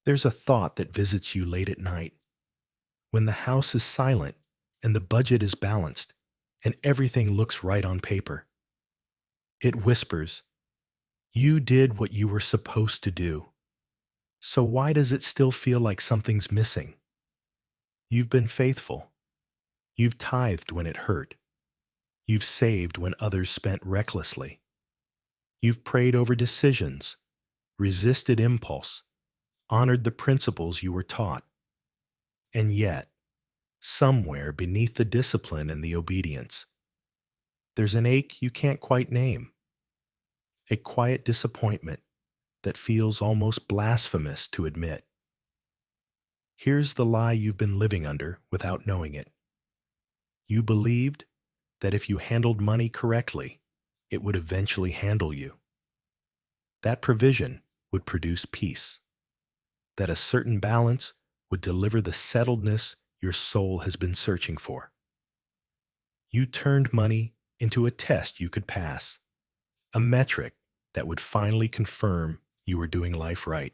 There's a thought that visits you late at night when the house is silent and the budget is balanced and everything looks right on paper. It whispers, "You did what you were supposed to do. So why does it still feel like something's missing? You've been faithful. You've tithed when it hurt. You've saved when others spent recklessly. You've prayed over decisions, resisted impulse, honored the principles you were taught. And yet, somewhere beneath the discipline and the obedience, there's an ache you can't quite name, a quiet disappointment that feels almost blasphemous to admit. Here's the lie you've been living under without knowing it. You believed that if you handled money correctly, it would eventually handle you. That provision would produce peace, that a certain balance would deliver the settledness your soul has been searching for. You turned money into a test you could pass, a metric that would finally confirm you were doing life right.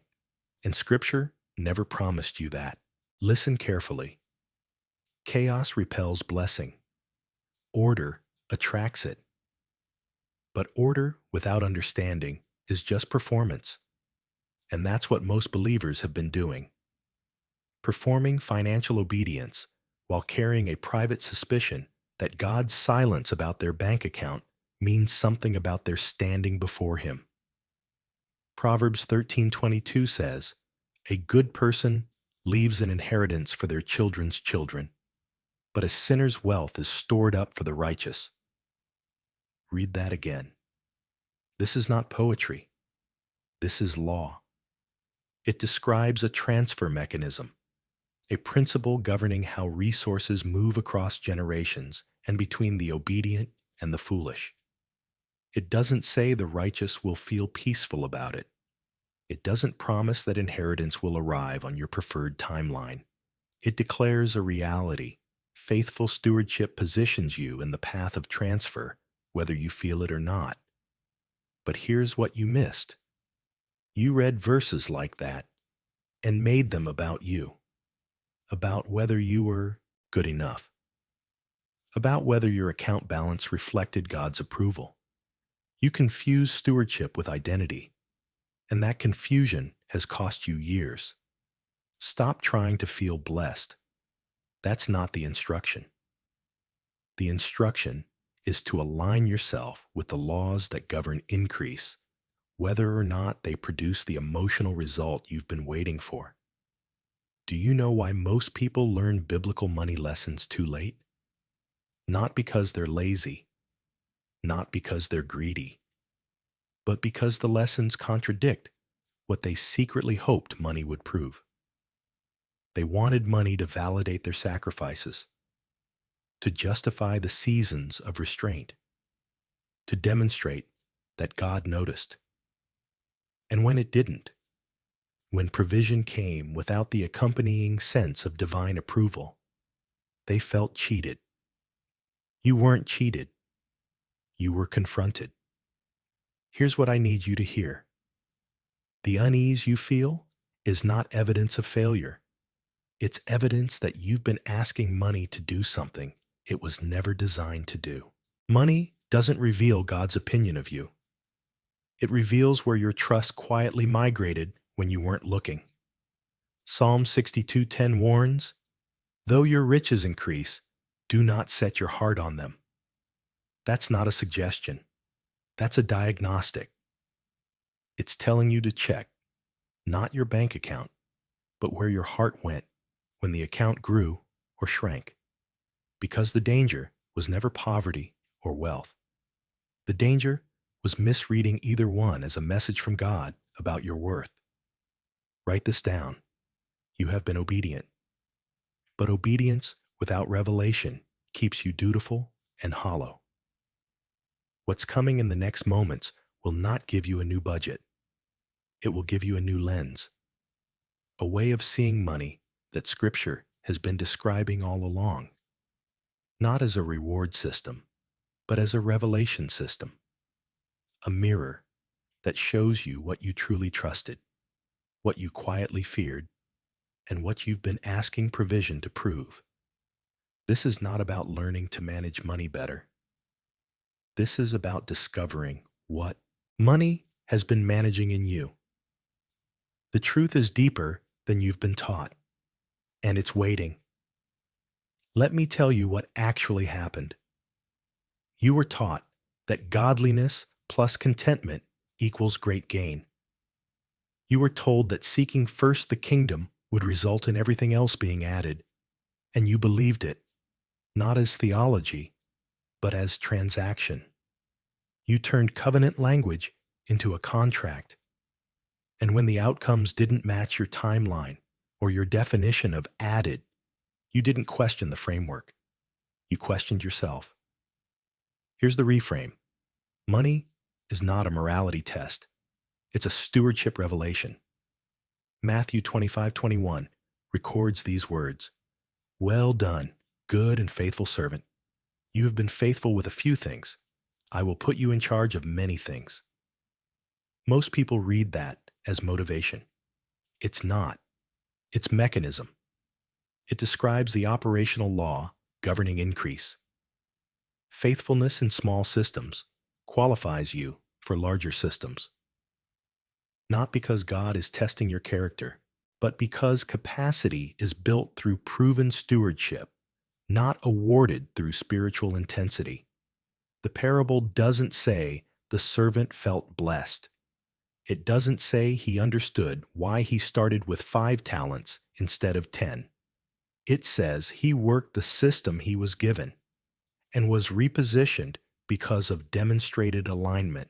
And Scripture never promised you that. Listen carefully. Chaos repels blessing. Order attracts it. But order without understanding is just performance. And that's what most believers have been doing. Performing financial obedience while carrying a private suspicion that God's silence about their bank account means something about their standing before Him. Proverbs 13:22 says, "A good person leaves an inheritance for their children's children, but a sinner's wealth is stored up for the righteous." Read that again. This is not poetry. This is law. It describes a transfer mechanism, a principle governing how resources move across generations and between the obedient and the foolish. It doesn't say the righteous will feel peaceful about it. It doesn't promise that inheritance will arrive on your preferred timeline. It declares a reality. Faithful stewardship positions you in the path of transfer, whether you feel it or not. But here's what you missed. You read verses like that and made them about you, about whether you were good enough, about whether your account balance reflected God's approval. You confuse stewardship with identity, and that confusion has cost you years. Stop trying to feel blessed. That's not the instruction. The instruction is to align yourself with the laws that govern increase, whether or not they produce the emotional result you've been waiting for. Do you know why most people learn biblical money lessons too late? Not because they're lazy, not because they're greedy, but because the lessons contradict what they secretly hoped money would prove. They wanted money to validate their sacrifices, to justify the seasons of restraint, to demonstrate that God noticed. And when it didn't, when provision came without the accompanying sense of divine approval, they felt cheated. You weren't cheated. You were confronted. Here's what I need you to hear. The unease you feel is not evidence of failure. It's evidence that you've been asking money to do something it was never designed to do. Money doesn't reveal God's opinion of you. It reveals where your trust quietly migrated when you weren't looking. Psalm 62:10 warns, "Though your riches increase, do not set your heart on them." That's not a suggestion. That's a diagnostic. It's telling you to check, not your bank account, but where your heart went when the account grew or shrank. Because the danger was never poverty or wealth. The danger was misreading either one as a message from God about your worth. Write this down. You have been obedient. But obedience without revelation keeps you dutiful and hollow. What's coming in the next moments will not give you a new budget. It will give you a new lens, a way of seeing money that Scripture has been describing all along, not as a reward system, but as a revelation system, a mirror that shows you what you truly trusted, what you quietly feared, and what you've been asking provision to prove. This is not about learning to manage money better. This is about discovering what money has been managing in you. The truth is deeper than you've been taught, and it's waiting. Let me tell you what actually happened. You were taught that godliness plus contentment equals great gain. You were told that seeking first the kingdom would result in everything else being added, and you believed it, not as theology, but as transaction. You turned covenant language into a contract, and when the outcomes didn't match your timeline or your definition of added, you didn't question the framework. You questioned yourself. Here's the reframe. Money is not a morality test. It's a stewardship revelation. Matthew 25:21 records these words. Well done, good and faithful servant. You have been faithful with a few things. I will put you in charge of many things. Most people read that as motivation. It's not. It's mechanism. It describes the operational law governing increase. Faithfulness in small systems qualifies you for larger systems. Not because God is testing your character, but because capacity is built through proven stewardship, not awarded through spiritual intensity. The parable doesn't say the servant felt blessed. It doesn't say he understood why he started with 5 talents instead of 10. It says he worked the system he was given and was repositioned because of demonstrated alignment.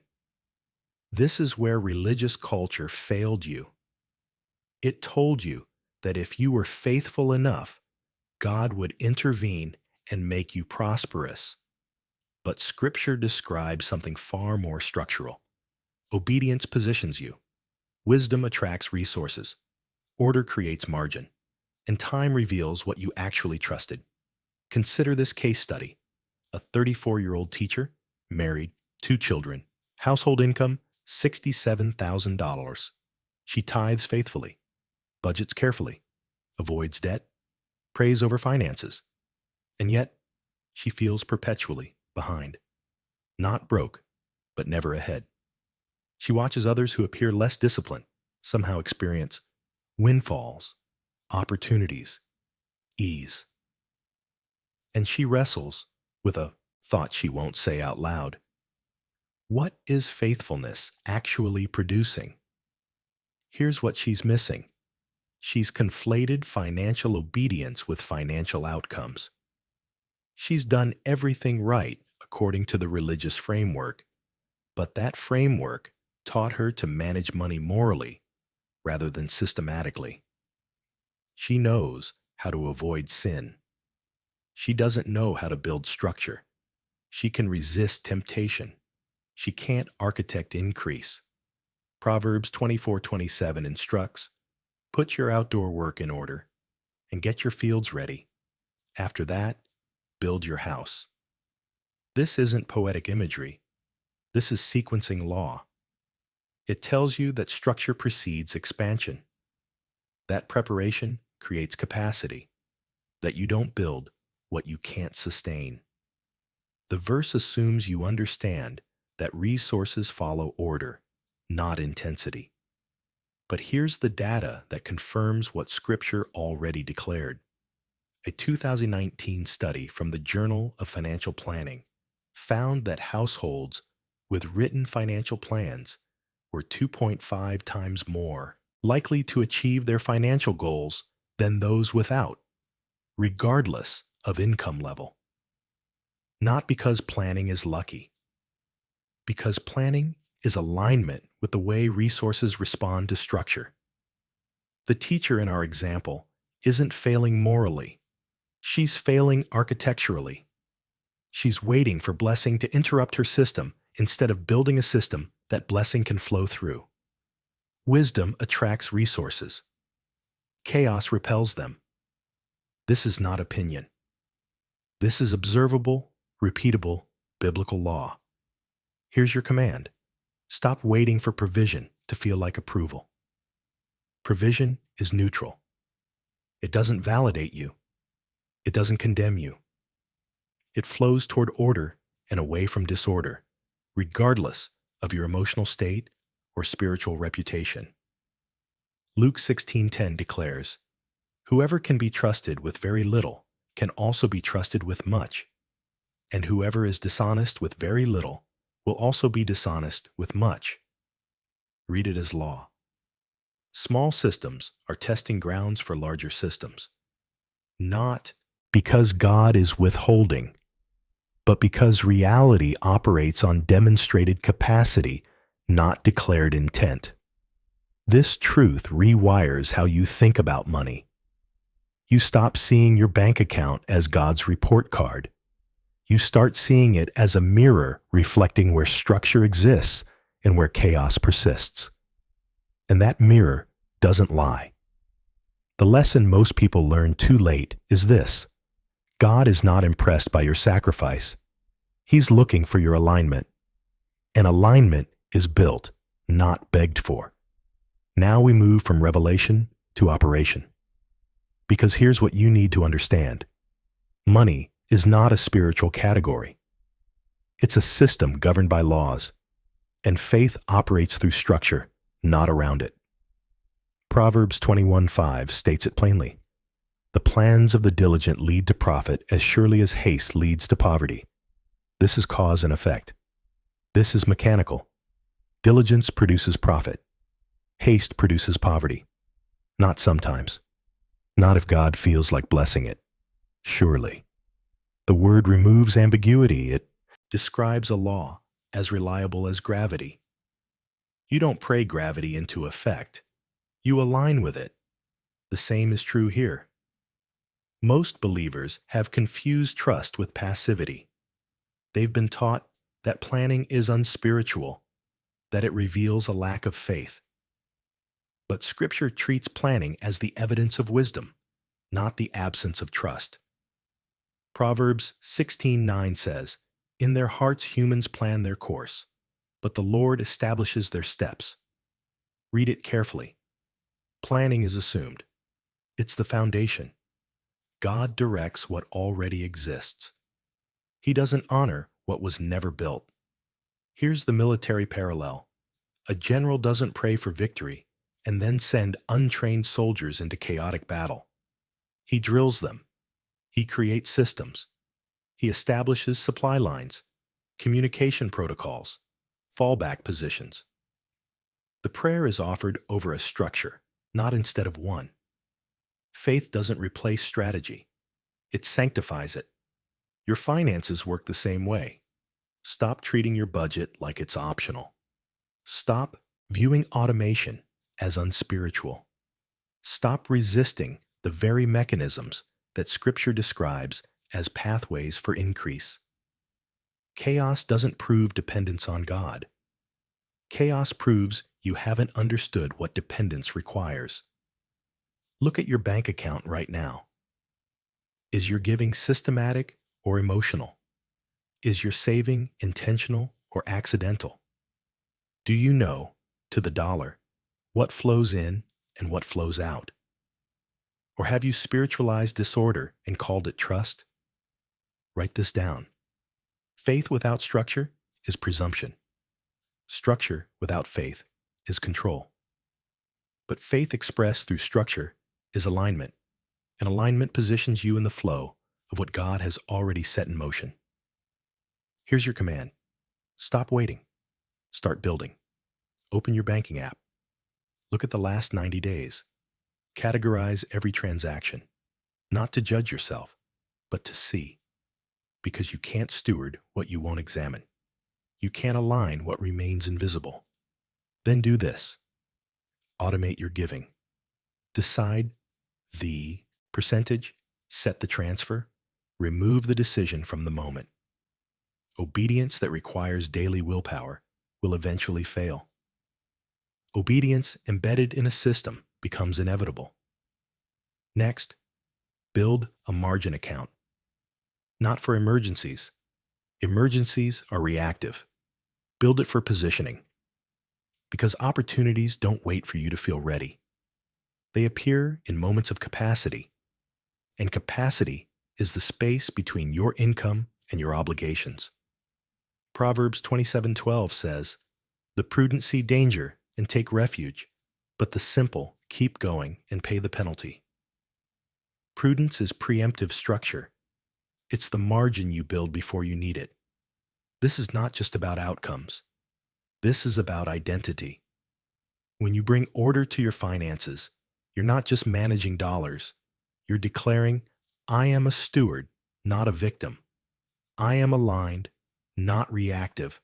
This is where religious culture failed you. It told you that if you were faithful enough, God would intervene and make you prosperous. But Scripture describes something far more structural. Obedience positions you. Wisdom attracts resources. Order creates margin. And time reveals what you actually trusted. Consider this case study. A 34-year-old teacher, married, 2 children, household income $67,000. She tithes faithfully, budgets carefully, avoids debt, prays over finances, and yet she feels perpetually behind. Not broke, but never ahead. She watches others who appear less disciplined somehow experience windfalls, opportunities, ease. And she wrestles with a thought she won't say out loud. What is faithfulness actually producing? Here's what she's missing. She's conflated financial obedience with financial outcomes. She's done everything right according to the religious framework, but that framework taught her to manage money morally rather than systematically. She knows how to avoid sin. She doesn't know how to build structure. She can resist temptation. She can't architect increase. Proverbs 24:27 instructs, put your outdoor work in order and get your fields ready. After that, build your house. This isn't poetic imagery. This is sequencing law. It tells you that structure precedes expansion. That preparation creates capacity, that you don't build what you can't sustain. The verse assumes you understand that resources follow order, not intensity. But here's the data that confirms what Scripture already declared. A 2019 study from the Journal of Financial Planning found that households with written financial plans were 2.5 times more likely to achieve their financial goals than those without, regardless of income level. Not because planning is lucky, because planning is alignment with the way resources respond to structure. The teacher in our example isn't failing morally. She's failing architecturally. She's waiting for blessing to interrupt her system instead of building a system that blessing can flow through. Wisdom attracts resources. Chaos repels them. This is not opinion. This is observable, repeatable, biblical law. Here's your command. Stop waiting for provision to feel like approval. Provision is neutral. It doesn't validate you. It doesn't condemn you. It flows toward order and away from disorder, regardless of your emotional state or spiritual reputation. Luke 16:10 declares, "Whoever can be trusted with very little can also be trusted with much, and whoever is dishonest with very little will also be dishonest with much." Read it as law. Small systems are testing grounds for larger systems, not because God is withholding, but because reality operates on demonstrated capacity, not declared intent. This truth rewires how you think about money. You stop seeing your bank account as God's report card. You start seeing it as a mirror reflecting where structure exists and where chaos persists. And that mirror doesn't lie. The lesson most people learn too late is this: God is not impressed by your sacrifice. He's looking for your alignment. And alignment is built, not begged for. Now we move from revelation to operation. Because here's what you need to understand. Money is not a spiritual category. It's a system governed by laws, and faith operates through structure, not around it. Proverbs 21:5 states it plainly. The plans of the diligent lead to profit as surely as haste leads to poverty. This is cause and effect. This is mechanical. Diligence produces profit. Haste produces poverty. Not sometimes. Not if God feels like blessing it. Surely. The word removes ambiguity. It describes a law as reliable as gravity. You don't pray gravity into effect. You align with it. The same is true here. Most believers have confused trust with passivity. They've been taught that planning is unspiritual, that it reveals a lack of faith. But Scripture treats planning as the evidence of wisdom, not the absence of trust. Proverbs 16:9 says, "In their hearts humans plan their course, but the Lord establishes their steps." Read it carefully. Planning is assumed. It's the foundation. God directs what already exists. He doesn't honor what was never built. Here's the military parallel. A general doesn't pray for victory and then send untrained soldiers into chaotic battle. He drills them. He creates systems. He establishes supply lines, communication protocols, fallback positions. The prayer is offered over a structure, not instead of one. Faith doesn't replace strategy. It sanctifies it. Your finances work the same way. Stop treating your budget like it's optional. Stop viewing automation as unspiritual. Stop resisting the very mechanisms that Scripture describes as pathways for increase. Chaos doesn't prove dependence on God. Chaos proves you haven't understood what dependence requires. Look at your bank account right now. Is your giving systematic or emotional? Is your saving intentional or accidental? Do you know, to the dollar, what flows in and what flows out? Or have you spiritualized disorder and called it trust? Write this down. Faith without structure is presumption. Structure without faith is control. But faith expressed through structure is alignment, and alignment positions you in the flow of what God has already set in motion. Here's your command. Stop waiting. Start building. Open your banking app. Look at the last 90 days. Categorize every transaction, not to judge yourself, but to see, because you can't steward what you won't examine. You can't align what remains invisible. Then do this. Automate your giving. Decide the percentage, set the transfer, remove the decision from the moment. Obedience that requires daily willpower will eventually fail. Obedience embedded in a system becomes inevitable. Next, build a margin account. Not for emergencies. Emergencies are reactive. Build it for positioning. Because opportunities don't wait for you to feel ready. They appear in moments of capacity, and capacity is the space between your income and your obligations. Proverbs 27:12 says, "The prudent see danger and take refuge, but the simple keep going and pay the penalty." Prudence is preemptive structure. It's the margin you build before you need it. This is not just about outcomes. This is about identity. When you bring order to your finances, you're not just managing dollars. You're declaring, "I am a steward, not a victim. I am aligned, not reactive.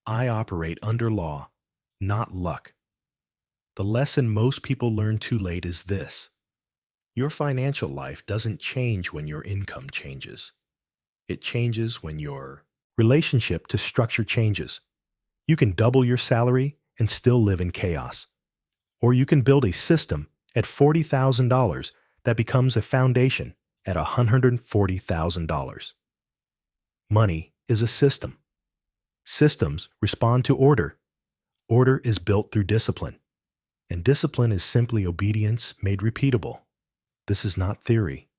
I operate under law, not luck." The lesson most people learn too late is this: your financial life doesn't change when your income changes. It changes when your relationship to structure changes. You can double your salary and still live in chaos. Or you can build a system at $40,000 that becomes a foundation at $140,000. Money is a system. Systems respond to order. Order is built through discipline. And discipline is simply obedience made repeatable. This is not theory.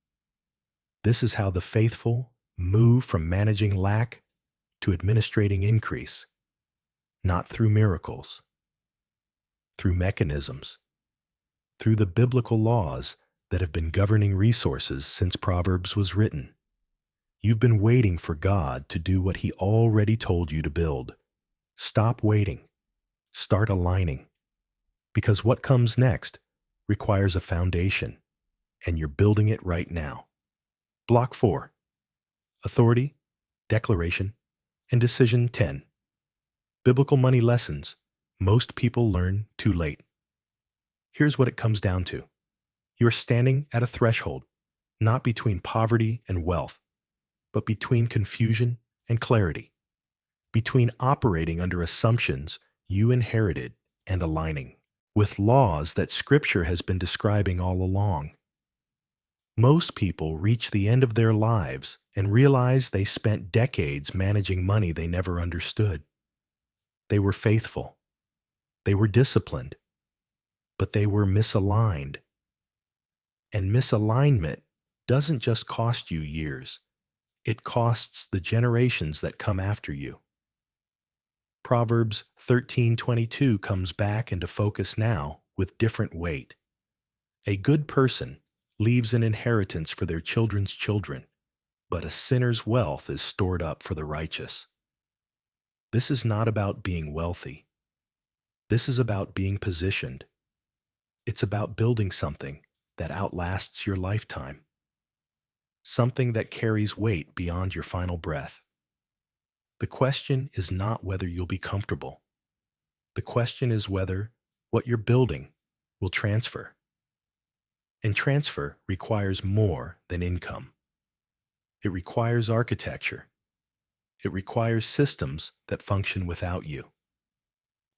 This is how the faithful move from managing lack to administrating increase, not through miracles, through mechanisms, through the biblical laws that have been governing resources since Proverbs was written. You've been waiting for God to do what He already told you to build. Stop waiting. Start aligning. Because what comes next requires a foundation, and you're building it right now. Block 4. Authority, Declaration, and Decision 10. Biblical money lessons most people learn too late. Here's what it comes down to. You're standing at a threshold, not between poverty and wealth, but between confusion and clarity, between operating under assumptions you inherited and aligning with laws that Scripture has been describing all along. Most people reach the end of their lives and realize they spent decades managing money they never understood. They were faithful. They were disciplined. But they were misaligned. And misalignment doesn't just cost you years. It costs the generations that come after you. Proverbs 13:22 comes back into focus now with different weight. A good person leaves an inheritance for their children's children, but a sinner's wealth is stored up for the righteous. This is not about being wealthy. This is about being positioned. It's about building something that outlasts your lifetime, something that carries weight beyond your final breath. The question is not whether you'll be comfortable. The question is whether what you're building will transfer. And transfer requires more than income. It requires architecture. It requires systems that function without you.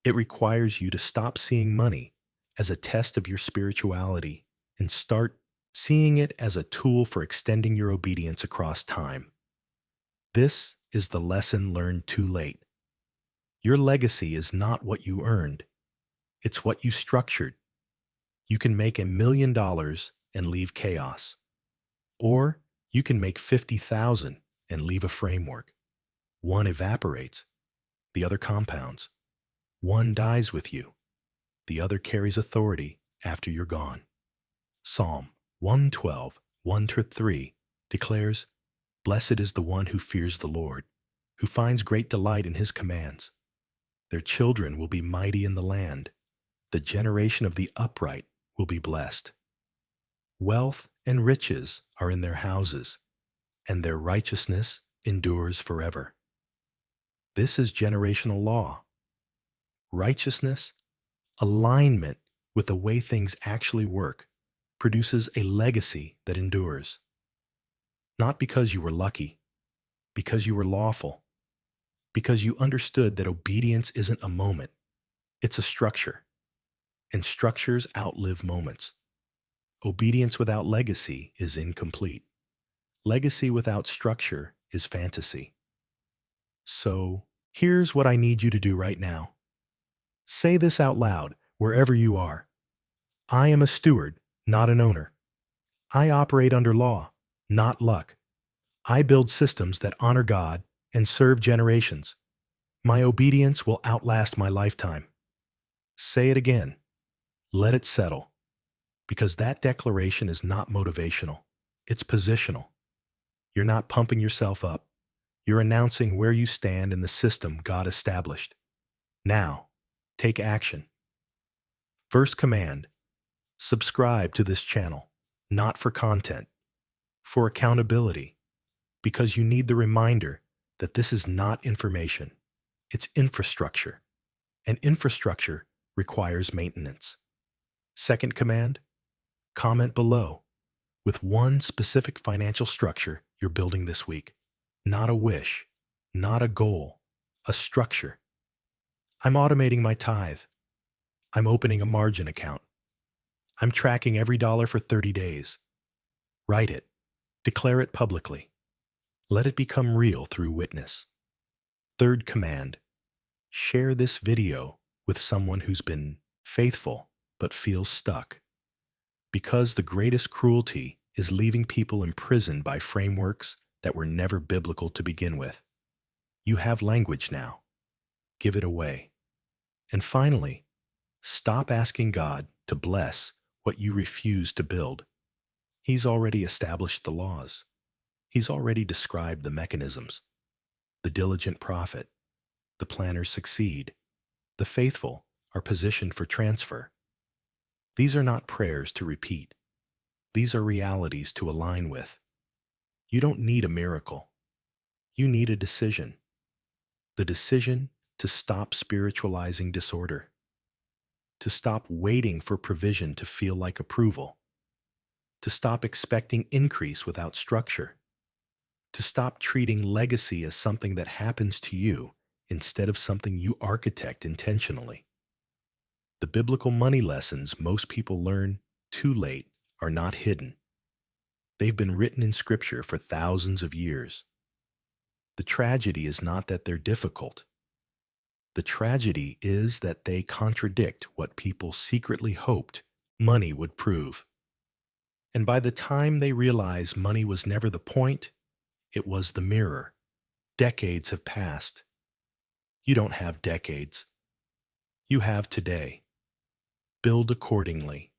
It requires you to stop seeing money as a test of your spirituality and start seeing it as a tool for extending your obedience across time. This is the lesson learned too late. Your legacy is not what you earned. It's what you structured. You can make $1 million and leave chaos. Or you can make 50,000 and leave a framework. One evaporates. The other compounds. One dies with you. The other carries authority after you're gone. Psalm 112, 1-3 declares, "Blessed is the one who fears the Lord, who finds great delight in His commands. Their children will be mighty in the land. The generation of the upright will be blessed. Wealth and riches are in their houses, and their righteousness endures forever." This is generational law. Righteousness, alignment with the way things actually work, produces a legacy that endures. Not because you were lucky, because you were lawful, because you understood that obedience isn't a moment, it's a structure, and structures outlive moments. Obedience without legacy is incomplete. Legacy without structure is fantasy. So, here's what I need you to do right now. Say this out loud wherever you are. I am a steward, not an owner. I operate under law, not luck. I build systems that honor God and serve generations. My obedience will outlast my lifetime. Say it again. Let it settle. Because that declaration is not motivational. It's positional. You're not pumping yourself up. You're announcing where you stand in the system God established. Now, take action. First command, subscribe to this channel, not for content, for accountability, because you need the reminder that this is not information. It's infrastructure, and infrastructure requires maintenance. Second command, comment below with one specific financial structure you're building this week. Not a wish, not a goal, a structure. I'm automating my tithe. I'm opening a margin account. I'm tracking every dollar for 30 days. Write it. Declare it publicly. Let it become real through witness. Third command, share this video with someone who's been faithful but feels stuck. Because the greatest cruelty is leaving people imprisoned by frameworks that were never biblical to begin with. You have language now. Give it away. And finally, stop asking God to bless what you refuse to build. He's already established the laws. He's already described the mechanisms. The diligent profit. The planners succeed. The faithful are positioned for transfer. These are not prayers to repeat. These are realities to align with. You don't need a miracle. You need a decision. The decision to stop spiritualizing disorder. To stop waiting for provision to feel like approval. To stop expecting increase without structure. To stop treating legacy as something that happens to you instead of something you architect intentionally. The biblical money lessons most people learn too late are not hidden. They've been written in Scripture for thousands of years. The tragedy is not that they're difficult. The tragedy is that they contradict what people secretly hoped money would prove. And by the time they realize money was never the point, it was the mirror. Decades have passed. You don't have decades. You have today. Build accordingly.